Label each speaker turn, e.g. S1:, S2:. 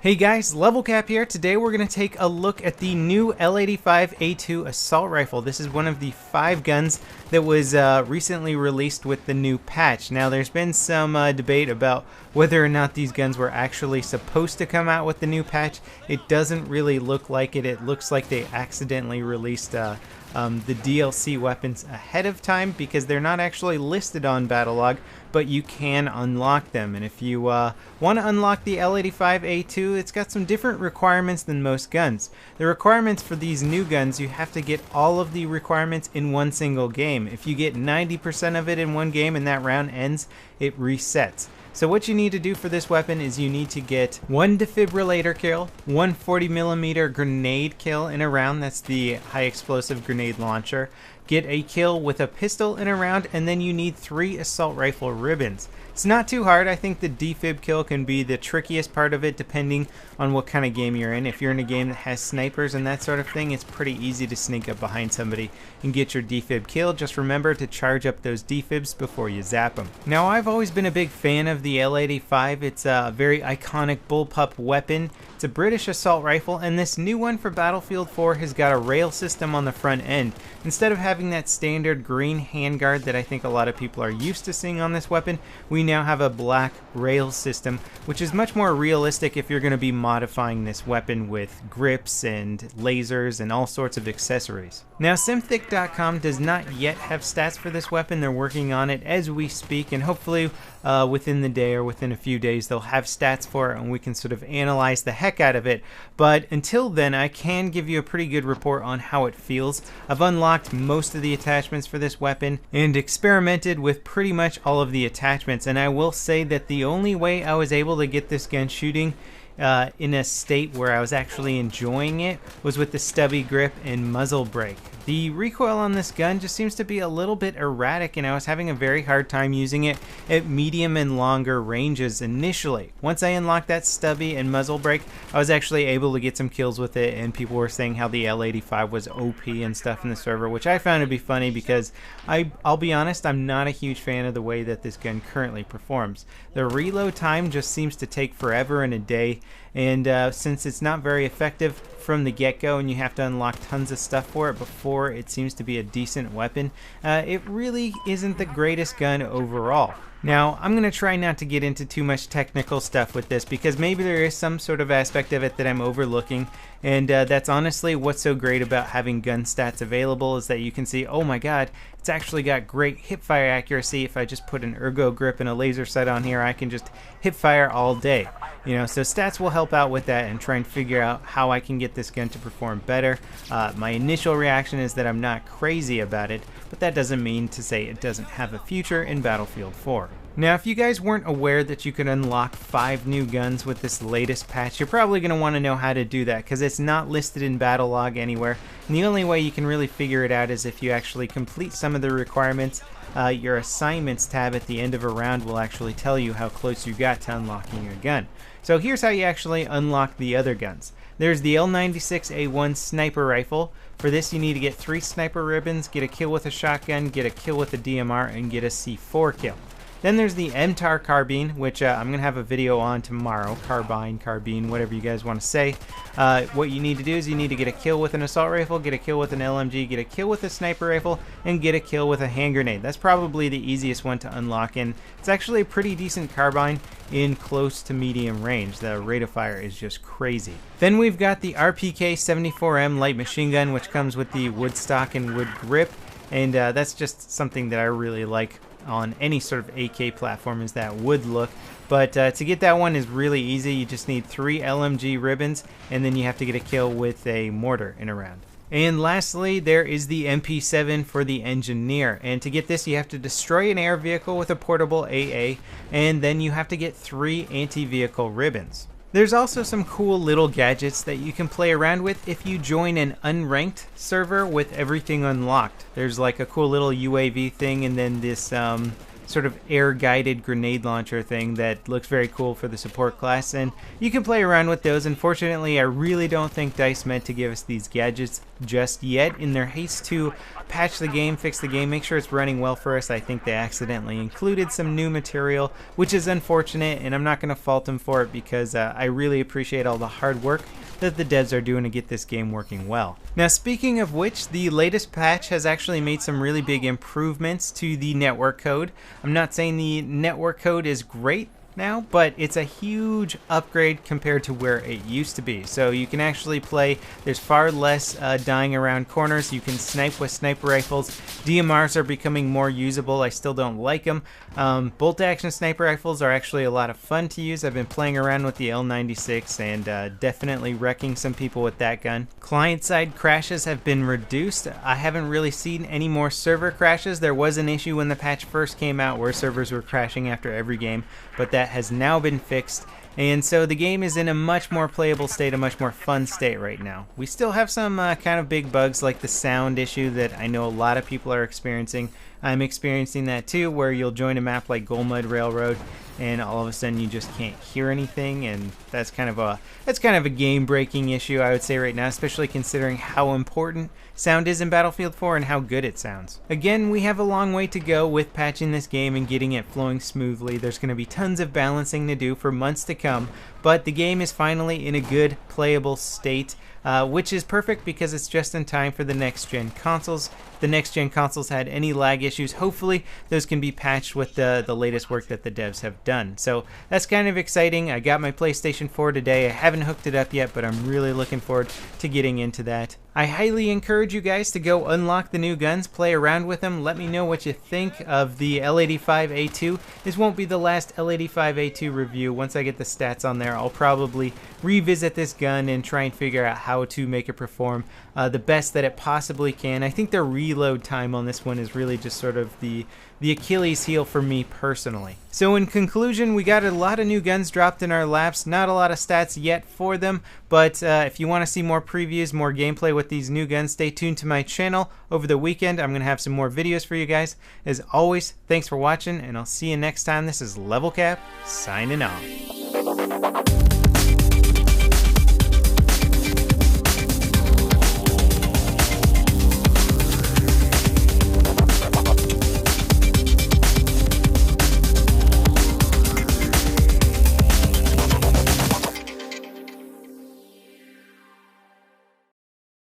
S1: Hey guys, Level Cap here. Today we're going to take a look at the new L85A2 assault rifle. This is one of the 5 guns that was recently released with the new patch. Now there's been some debate about whether or not these guns were actually supposed to come out with the new patch. It doesn't really look like it. It looks like they accidentally released the DLC weapons ahead of time because they're not actually listed on Battlelog, but you can unlock them. And if you want to unlock the L85A2, it's got some different requirements than most guns. The requirements for these new guns, you have to get all of the requirements in one single game. If you get 90% of it in one game and that round ends, it resets. So what you need to do for this weapon is you need to get 1 defibrillator kill, 1 40mm grenade kill in a round, that's the high explosive grenade launcher, get a kill with a pistol in a round, and then you need 3 assault rifle ribbons. It's not too hard. I think the defib kill can be the trickiest part of it depending on what kind of game you're in. If you're in a game that has snipers and that sort of thing, it's pretty easy to sneak up behind somebody and get your defib kill. Just remember to charge up those defibs before you zap them. Now, I've always been a big fan of the L85. It's a very iconic bullpup weapon. It's a British assault rifle, and this new one for Battlefield 4 has got a rail system on the front end. Instead of having that standard green handguard that I think a lot of people are used to seeing on this weapon, we now have a black rail system, which is much more realistic if you're going to be modifying this weapon with grips and lasers and all sorts of accessories. Now, Simthic.com does not yet have stats for this weapon. They're working on it as we speak, and hopefully within the day or within a few days they'll have stats for it and we can sort of analyze the heck out of it. But until then, I can give you a pretty good report on how it feels. I've unlocked most of the attachments for this weapon and experimented with pretty much all of the attachments, and I will say that the only way I was able to get this gun shooting in a state where I was actually enjoying it was with the stubby grip and muzzle brake. The recoil on this gun just seems to be a little bit erratic, and I was having a very hard time using it at medium and longer ranges initially. Once I unlocked that stubby and muzzle brake, I was actually able to get some kills with it, and people were saying how the L85 was OP and stuff in the server, which I found to be funny because I'll be honest, I'm not a huge fan of the way that this gun currently performs. The reload time just seems to take forever and a day, and since it's not very effective from the get-go and you have to unlock tons of stuff for it before it seems to be a decent weapon, it really isn't the greatest gun overall. Now, I'm going to try not to get into too much technical stuff with this because maybe there is some sort of aspect of it that I'm overlooking, and that's honestly what's so great about having gun stats available is that you can see, oh my god, it's actually got great hipfire accuracy. If I just put an ergo grip and a laser sight on here, I can just hipfire all day. You know, so stats will help out with that and try and figure out how I can get this gun to perform better. My initial reaction is that I'm not crazy about it, but that doesn't mean to say it doesn't have a future in Battlefield 4. Now, if you guys weren't aware that you could unlock 5 new guns with this latest patch, you're probably going to want to know how to do that because it's not listed in Battlelog anywhere, and the only way you can really figure it out is if you actually complete some of the requirements. Your assignments tab at the end of a round will actually tell you how close you got to unlocking your gun. So here's how you actually unlock the other guns. There's the L95A2 sniper rifle. For this you need to get 3 sniper ribbons, get a kill with a shotgun, get a kill with a DMR, and get a C4 kill. Then there's the MTAR carbine, which I'm going to have a video on tomorrow. Carbine, whatever you guys want to say. What you need to do is you need to get a kill with an assault rifle, get a kill with an LMG, get a kill with a sniper rifle, and get a kill with a hand grenade. That's probably the easiest one to unlock, and it's actually a pretty decent carbine in close to medium range. The rate of fire is just crazy. Then we've got the RPK-74M light machine gun, which comes with the wood stock and wood grip, and that's just something that I really like on any sort of AK platform is that wood look. But to get that one is really easy. You just need 3 LMG ribbons, and then you have to get a kill with a mortar in a round. And lastly, there is the MP7 for the engineer, and to get this you have to destroy an air vehicle with a portable AA, and then you have to get 3 anti-vehicle ribbons. There's also some cool little gadgets that you can play around with if you join an unranked server with everything unlocked. There's like a cool little UAV thing, and then this sort of air-guided grenade launcher thing that looks very cool for the support class, and you can play around with those. Unfortunately, I really don't think DICE meant to give us these gadgets just yet. In their haste to patch the game, fix the game, make sure it's running well for us, I think they accidentally included some new material, which is unfortunate, and I'm not going to fault them for it because I really appreciate all the hard work that the devs are doing to get this game working well. Now, speaking of which, the latest patch has actually made some really big improvements to the network code. I'm not saying the network code is great now, but it's a huge upgrade compared to where it used to be. So you can actually play, there's far less dying around corners, you can snipe with sniper rifles, DMRs are becoming more usable, I still don't like them. Bolt action sniper rifles are actually a lot of fun to use. I've been playing around with the L96 and definitely wrecking some people with that gun. Client side crashes have been reduced. I haven't really seen any more server crashes. There was an issue when the patch first came out where servers were crashing after every game, but that has now been fixed, and so the game is in a much more playable state, a much more fun state right now. We still have some kind of big bugs like the sound issue that I know a lot of people are experiencing. I'm experiencing that too, where you'll join a map like Goldmud Railroad and all of a sudden you just can't hear anything, and that's kind of a game-breaking issue, I would say, right now, especially considering how important sound is in Battlefield 4 and how good it sounds. Again, we have a long way to go with patching this game and getting it flowing smoothly. There's going to be tons of balancing to do for months to come, but the game is finally in a good playable state, which is perfect because it's just in time for the next-gen consoles. If the next-gen consoles had any lag issues, hopefully those can be patched with the latest work that the devs have done. So that's kind of exciting. I got my PlayStation 4 today. I haven't hooked it up yet, but I'm really looking forward to getting into that. I highly encourage you guys to go unlock the new guns, play around with them. Let me know what you think of the L85A2. This won't be the last L85A2 review. Once I get the stats on there, I'll probably revisit this gun and try and figure out how to make it perform the best that it possibly can. I think the reload time on this one is really just sort of the Achilles heel for me personally. So in conclusion, we got a lot of new guns dropped in our laps. Not a lot of stats yet for them, but if you want to see more previews, more gameplay with these new guns, stay tuned to my channel over the weekend. I'm going to have some more videos for you guys. As always, thanks for watching, and I'll see you next time. This is Level Cap, signing off.